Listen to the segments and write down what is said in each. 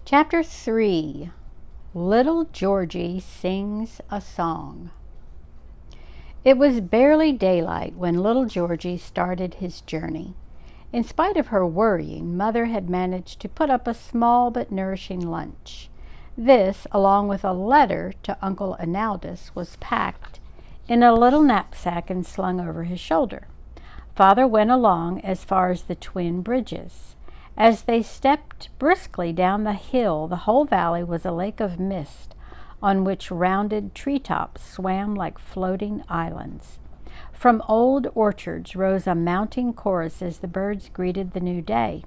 Chapter 3. Little Georgie Sings a Song. It was barely daylight when little Georgie started his journey. In spite of her worrying, Mother had managed to put up a small but nourishing lunch. This, along with a letter to Uncle Analdus, was packed in a little knapsack and slung over his shoulder. Father went along as far as the Twin Bridges. As they stepped briskly down the hill, the whole valley was a lake of mist on which rounded treetops swam like floating islands. From old orchards rose a mounting chorus as the birds greeted the new day.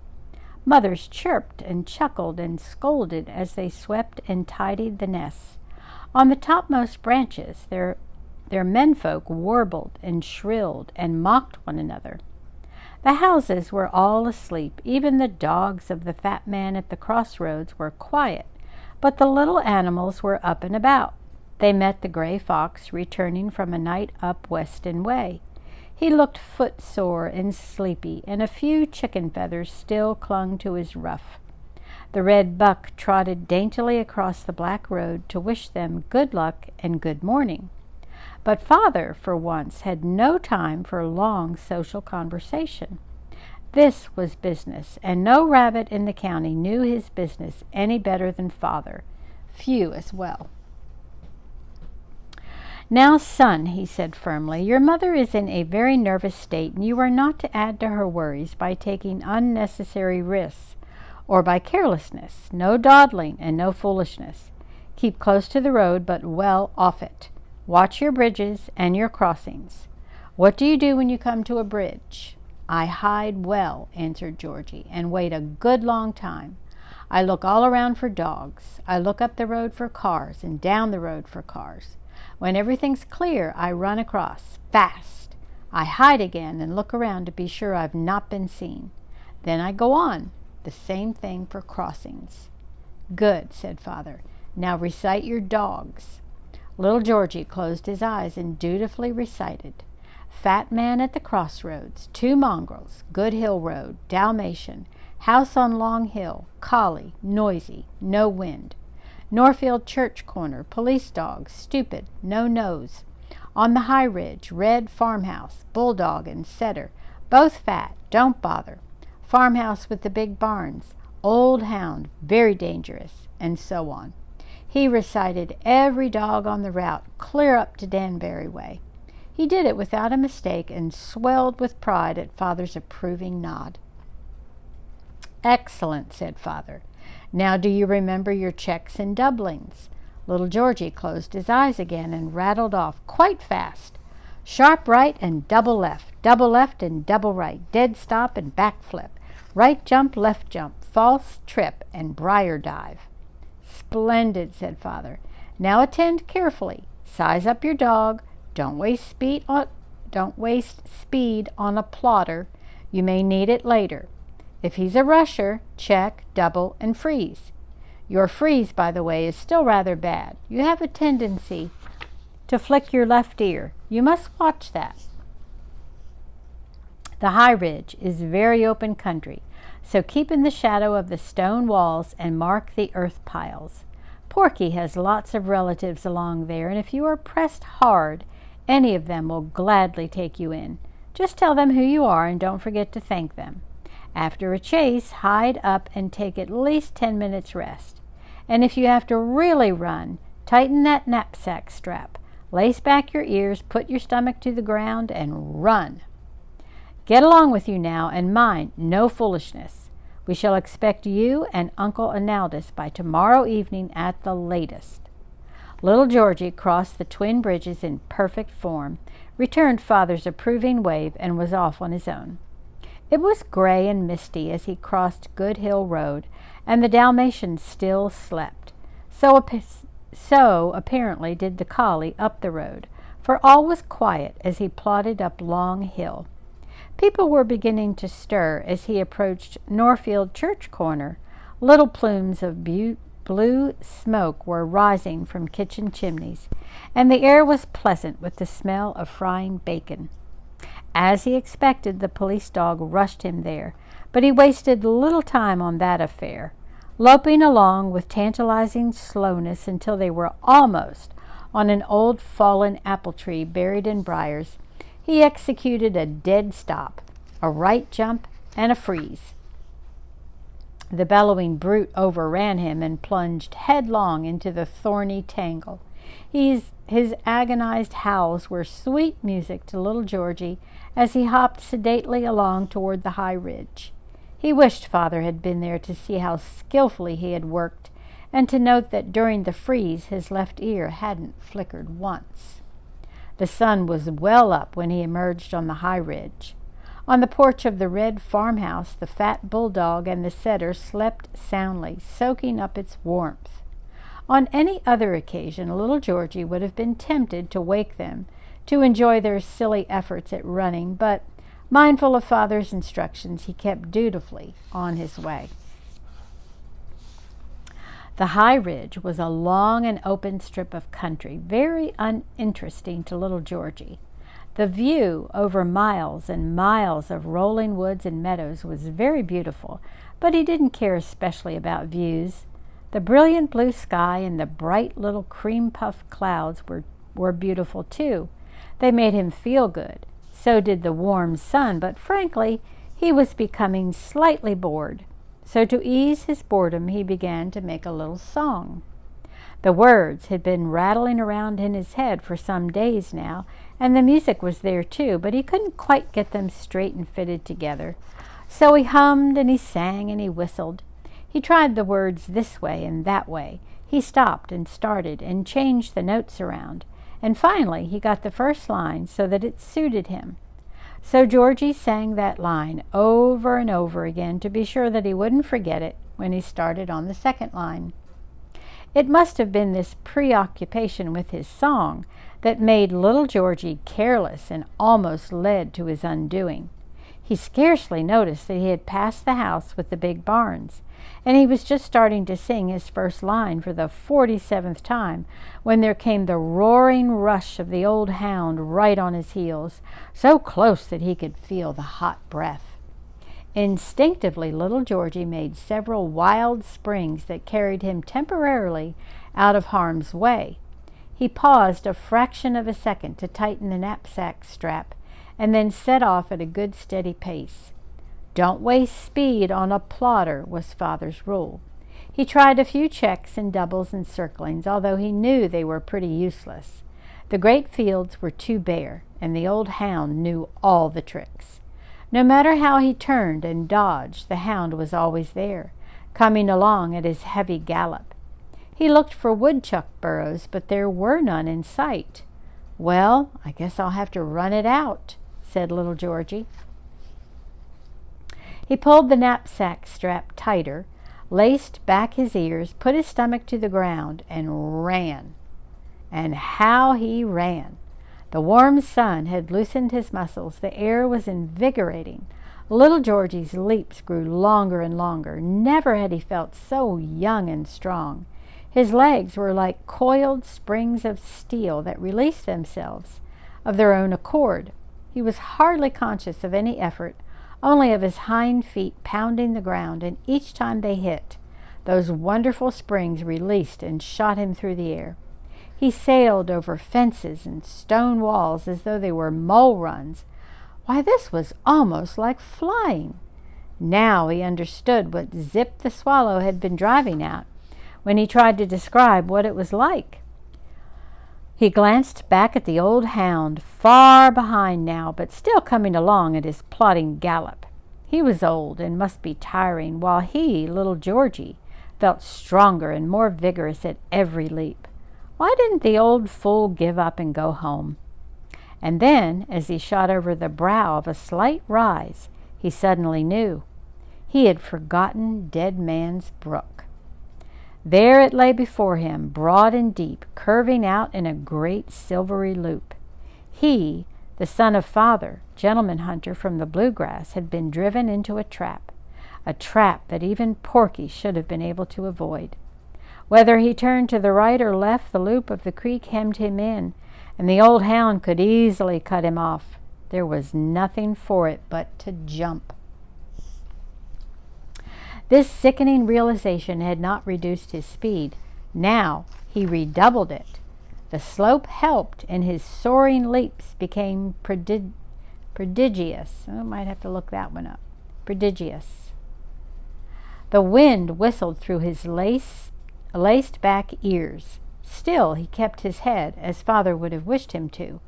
Mothers chirped and chuckled and scolded as they swept and tidied the nests. On the topmost branches, their menfolk warbled and shrilled and mocked one another. The houses were all asleep. Even the dogs of the fat man at the crossroads were quiet, but the little animals were up and about. They met the gray fox returning from a night up Weston way. He looked footsore and sleepy, and a few chicken feathers still clung to his ruff. The red buck trotted daintily across the black road to wish them good luck and good morning. But Father, for once, had no time for long social conversation. This was business, and no rabbit in the county knew his business any better than Father. Few as well. "Now, son," he said firmly, "your mother is in a very nervous state, and you are not to add to her worries by taking unnecessary risks or by carelessness. No dawdling and no foolishness. Keep close to the road, but well off it. Watch your bridges and your crossings. What do you do when you come to a bridge?" "I hide well," answered Georgie, "and wait a good long time. I look all around for dogs. I look up the road for cars and down the road for cars. When everything's clear, I run across, fast. I hide again and look around to be sure I've not been seen. Then I go on. The same thing for crossings." "Good," said Father. "Now recite your dogs." Little Georgie closed his eyes and dutifully recited. "Fat man at the crossroads, 2 mongrels, Good Hill Road, Dalmatian, house on Long Hill, collie, noisy, no wind. Norfield Church corner, police dog, stupid, no nose. On the high ridge, red farmhouse, bulldog and setter, both fat, don't bother. Farmhouse with the big barns, old hound, very dangerous," and so on. He recited every dog on the route, clear up to Danbury way. He did it without a mistake and swelled with pride at Father's approving nod. "Excellent," said Father. "Now do you remember your checks and doublings?" Little Georgie closed his eyes again and rattled off quite fast. "Sharp right and double left and double right, dead stop and back flip, right jump, left jump, false trip and briar dive." "Splendid," said Father. "Now attend carefully. Size up your dog. Don't waste speed on a plotter. You may need it later. If he's a rusher, check, double, and freeze. Your freeze, by the way, is still rather bad. You have a tendency to flick your left ear. You must watch that. The high ridge is very open country, so keep in the shadow of the stone walls and mark the earth piles. Porky has lots of relatives along there, and if you are pressed hard, any of them will gladly take you in. Just tell them who you are and don't forget to thank them. After a chase, hide up and take at least 10 minutes rest. And if you have to really run, tighten that knapsack strap, lace back your ears, put your stomach to the ground, and run. Get along with you now, and mind, no foolishness. We shall expect you and Uncle Analdus by tomorrow evening at the latest." Little Georgie crossed the Twin Bridges in perfect form, returned Father's approving wave, and was off on his own. It was gray and misty as he crossed Good Hill Road, and the Dalmatian still slept. So apparently did the collie up the road, for all was quiet as he plodded up Long Hill. People were beginning to stir as he approached Norfield Church corner. Little plumes of blue smoke were rising from kitchen chimneys, and the air was pleasant with the smell of frying bacon. As he expected, the police dog rushed him there, but he wasted little time on that affair. loping along with tantalizing slowness until they were almost on an old fallen apple tree buried in briars. He executed a dead stop, a right jump, and a freeze. The bellowing brute overran him and plunged headlong into the thorny tangle. His agonized howls were sweet music to little Georgie as he hopped sedately along toward the high ridge. He wished Father had been there to see how skillfully he had worked, and to note that during the freeze his left ear hadn't flickered once. The sun was well up when he emerged on the high ridge. On the porch of the red farmhouse, the fat bulldog and the setter slept soundly, soaking up its warmth. On any other occasion, little Georgie would have been tempted to wake them, to enjoy their silly efforts at running, but mindful of Father's instructions, he kept dutifully on his way. The high ridge was a long and open strip of country, very uninteresting to little Georgie. The view over miles and miles of rolling woods and meadows was very beautiful, but he didn't care especially about views. The brilliant blue sky and the bright little cream-puffed clouds were beautiful too. They made him feel good. So did the warm sun, but frankly, he was becoming slightly bored. So to ease his boredom, he began to make a little song. The words had been rattling around in his head for some days now, and the music was there too, but he couldn't quite get them straight and fitted together. So he hummed and he sang and he whistled. He tried the words this way and that way. He stopped and started and changed the notes around. And finally he got the first line so that it suited him. So Georgie sang that line over and over again to be sure that he wouldn't forget it when he started on the second line. It must have been this preoccupation with his song that made little Georgie careless and almost led to his undoing. He scarcely noticed that he had passed the house with the big barns, and he was just starting to sing his first line for the 47th time when there came the roaring rush of the old hound right on his heels, so close that he could feel the hot breath. Instinctively, little Georgie made several wild springs that carried him temporarily out of harm's way. He paused a fraction of a second to tighten the knapsack strap, and then set off at a good steady pace. Don't waste speed on a plotter was Father's rule. He tried a few checks and doubles and circlings, although he knew they were pretty useless. The great fields were too bare, and the old hound knew all the tricks. No matter how he turned and dodged, the hound was always there, coming along at his heavy gallop. He looked for woodchuck burrows, but there were none in sight. "Well, I guess I'll have to run it out," said little Georgie. He pulled the knapsack strap tighter, laced back his ears, put his stomach to the ground, and ran. And how he ran! The warm sun had loosened his muscles. The air was invigorating. Little Georgie's leaps grew longer and longer. Never had he felt so young and strong. His legs were like coiled springs of steel that released themselves of their own accord. He was hardly conscious of any effort, only of his hind feet pounding the ground, and each time they hit, those wonderful springs released and shot him through the air. He sailed over fences and stone walls as though they were mole runs. Why, this was almost like flying. Now he understood what Zip the Swallow had been driving at when he tried to describe what it was like. He glanced back at the old hound, far behind now, but still coming along at his plodding gallop. He was old and must be tiring, while he, little Georgie, felt stronger and more vigorous at every leap. Why didn't the old fool give up and go home? And then, as he shot over the brow of a slight rise, he suddenly knew. He had forgotten Dead Man's Brook. There it lay before him, broad and deep, curving out in a great silvery loop. He, the son of Father, gentleman hunter from the bluegrass, had been driven into a trap that even Porky should have been able to avoid. Whether he turned to the right or left, the loop of the creek hemmed him in, and the old hound could easily cut him off. There was nothing for it but to jump. This sickening realization had not reduced his speed. Now he redoubled it. The slope helped, and his soaring leaps became prodigious. I might have to look that one up. Prodigious. The wind whistled through his laced back ears. Still he kept his head, as Father would have wished him to.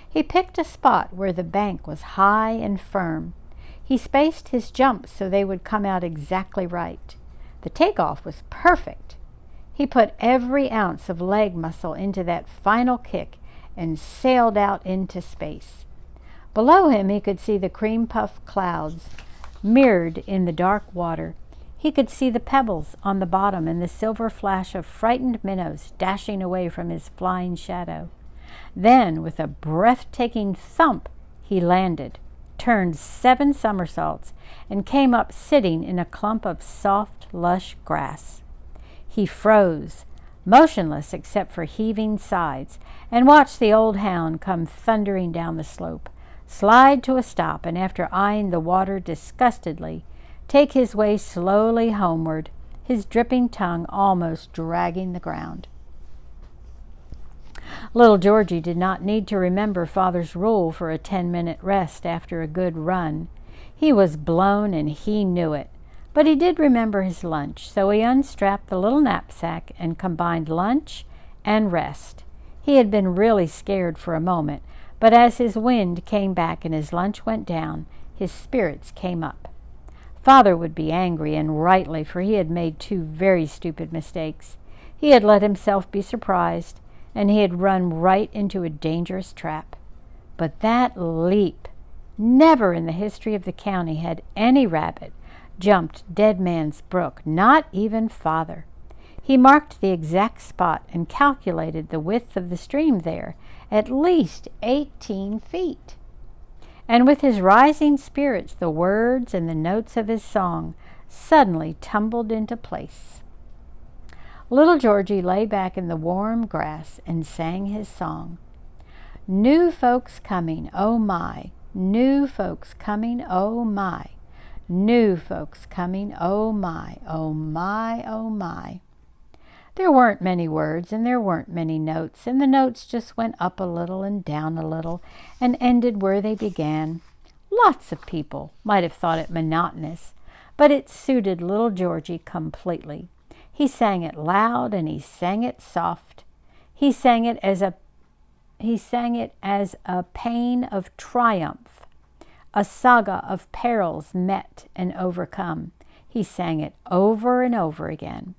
He picked a spot where the bank was high and firm. He spaced his jumps so they would come out exactly right. The takeoff was perfect. He put every ounce of leg muscle into that final kick and sailed out into space. Below him he could see the cream-puff clouds mirrored in the dark water. He could see the pebbles on the bottom and the silver flash of frightened minnows dashing away from his flying shadow. Then, with a breathtaking thump, he landed, turned 7 somersaults, and came up sitting in a clump of soft, lush grass. He froze, motionless except for heaving sides, and watched the old hound come thundering down the slope, slide to a stop, and after eyeing the water disgustedly, take his way slowly homeward, his dripping tongue almost dragging the ground. Little Georgie did not need to remember Father's rule for a 10-minute rest after a good run. He was blown and he knew it. But he did remember his lunch, so he unstrapped the little knapsack and combined lunch and rest. He had been really scared for a moment, but as his wind came back and his lunch went down, his spirits came up. Father would be angry, and rightly, for he had made 2 very stupid mistakes. He had let himself be surprised, and he had run right into a dangerous trap. But that leap! Never in the history of the county had any rabbit jumped Dead Man's Brook, not even Father. He marked the exact spot and calculated the width of the stream there, at least 18 feet. And with his rising spirits, the words and the notes of his song suddenly tumbled into place. Little Georgie lay back in the warm grass and sang his song. New folks coming, oh my, new folks coming, oh my. New folks coming, oh my, oh my, oh my. There weren't many words and there weren't many notes, and the notes just went up a little and down a little and ended where they began. Lots of people might have thought it monotonous, but it suited little Georgie completely. He sang it loud and he sang it soft. He sang it as a pain of triumph, a saga of perils met and overcome. He sang it over and over again.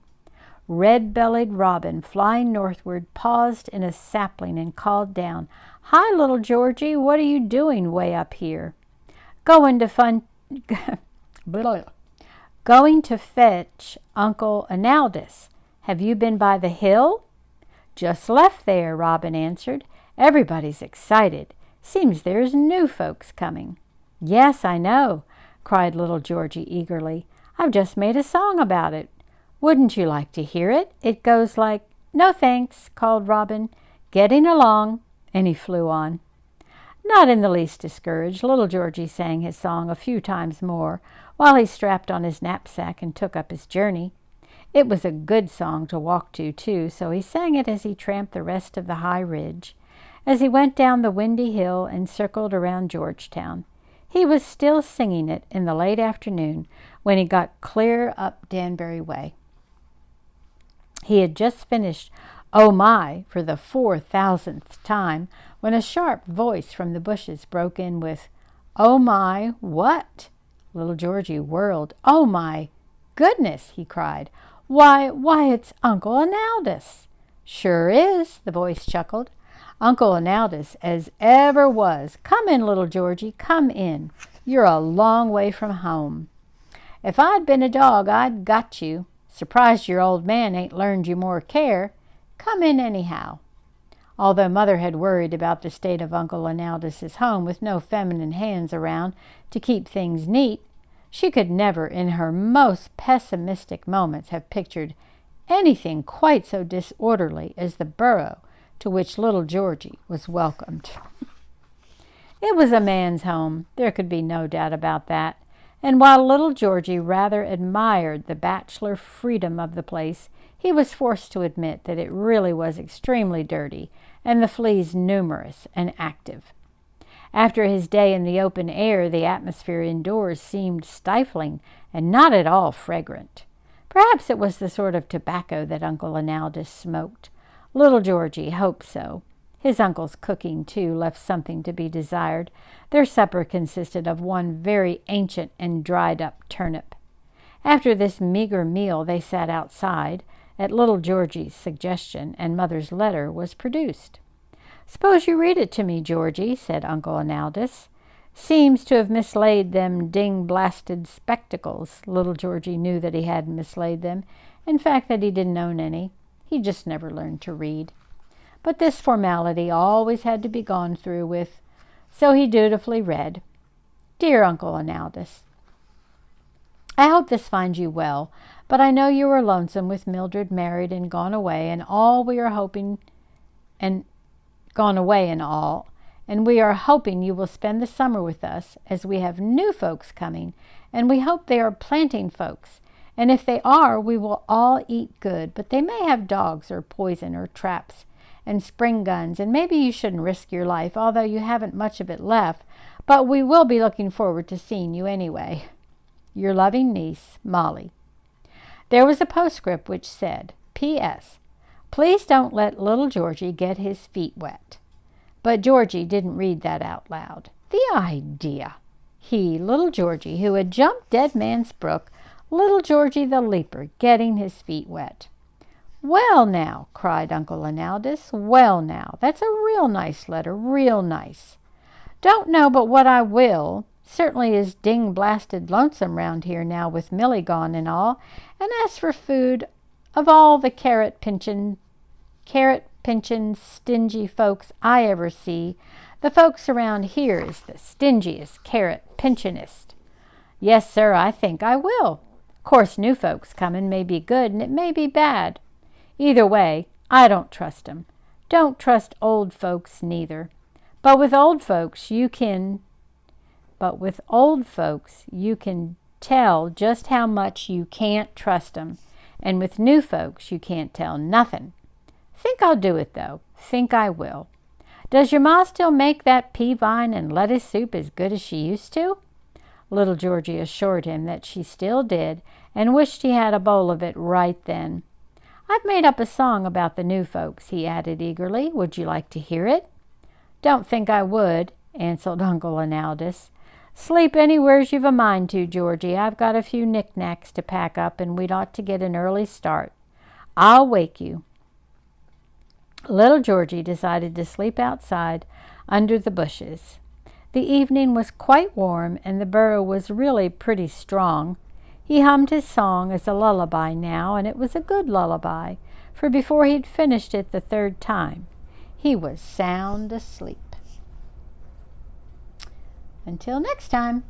Red-bellied robin, flying northward, paused in a sapling and called down, "Hi, little Georgie, what are you doing way up here?" Going to fetch Uncle Analdus. Have you been by the hill?" "Just left there," Robin answered. "Everybody's excited. Seems there's new folks coming." "Yes, I know," cried little Georgie eagerly. "I've just made a song about it. Wouldn't you like to hear it? It goes like—" "No thanks," called Robin. "Getting along," and he flew on. Not in the least discouraged, little Georgie sang his song a few times more while he strapped on his knapsack and took up his journey. It was a good song to walk to, too, so he sang it as he tramped the rest of the high ridge, as he went down the windy hill and circled around Georgetown. He was still singing it in the late afternoon when he got clear up Danbury Way. He had just finished "Oh My" for the 4,000th time when a sharp voice from the bushes broke in with, "Oh my, what?" Little Georgie whirled. "Oh my goodness," he cried. Why, it's Uncle Analdus." "Sure is," the voice chuckled. "Uncle Analdus as ever was. Come in, little Georgie, come in. You're a long way from home. If I'd been a dog, I'd got you. Surprised your old man ain't learned you more care. Come in anyhow." Although Mother had worried about the state of Uncle Analdus's home with no feminine hands around to keep things neat, she could never in her most pessimistic moments have pictured anything quite so disorderly as the burrow to which little Georgie was welcomed. It was a man's home, there could be no doubt about that, And while little Georgie rather admired the bachelor freedom of the place, he was forced to admit that it really was extremely dirty and the fleas numerous and active. After his day in the open air, the atmosphere indoors seemed stifling and not at all fragrant. Perhaps it was the sort of tobacco that Uncle Analdus smoked. Little Georgie hoped so. His uncle's cooking, too, left something to be desired. Their supper consisted of one very ancient and dried-up turnip. After this meager meal they sat outside, at little Georgie's suggestion, and Mother's letter was produced. "Suppose you read it to me, Georgie," said Uncle Analdus. "Seems to have mislaid them ding-blasted spectacles." Little Georgie knew that he hadn't mislaid them. In fact, that he didn't own any. He just never learned to read. But this formality always had to be gone through with, so he dutifully read. "Dear Uncle Analdus, I hope this finds you well, but I know you are lonesome with Mildred married and gone away, and we are hoping you will spend the summer with us, as we have new folks coming, and we hope they are planting folks. And if they are, we will all eat good, but they may have dogs or poison or traps and spring guns, and maybe you shouldn't risk your life, although you haven't much of it left, but we will be looking forward to seeing you anyway. Your loving niece, Molly." There was a postscript which said, "P.S. Please don't let little Georgie get his feet wet." But Georgie didn't read that out loud. The idea! He, little Georgie, who had jumped Dead Man's Brook, little Georgie the Leaper, getting his feet wet. "Well, now," cried Uncle Analdus, "well, now, that's a real nice letter, real nice. Don't know but what I will. Certainly is ding-blasted lonesome round here now with Milly gone and all. And as for food, of all the carrot-pinching, stingy folks I ever see, the folks around here is the stingiest, carrot-pinchingest. Yes, sir, I think I will. Course new folks comin' may be good and it may be bad. Either way, I don't trust 'em. Don't trust old folks neither. But with old folks you can tell just how much you can't trust 'em, and with new folks you can't tell nothin'. Think I'll do it, though. Think I will. Does your ma still make that pea vine and lettuce soup as good as she used to?" Little Georgie assured him that she still did, and wished he had a bowl of it right then. "I've made up a song about the new folks," he added eagerly. "Would you like to hear it?" "Don't think I would," answered Uncle Analdus. "Sleep anywheres you've a mind to, Georgie. I've got a few knickknacks to pack up, and we'd ought to get an early start. I'll wake you." Little Georgie decided to sleep outside under the bushes. The evening was quite warm, and the burrow was really pretty strong. He hummed his song as a lullaby now, and it was a good lullaby, for before he'd finished it the third time, he was sound asleep. Until next time.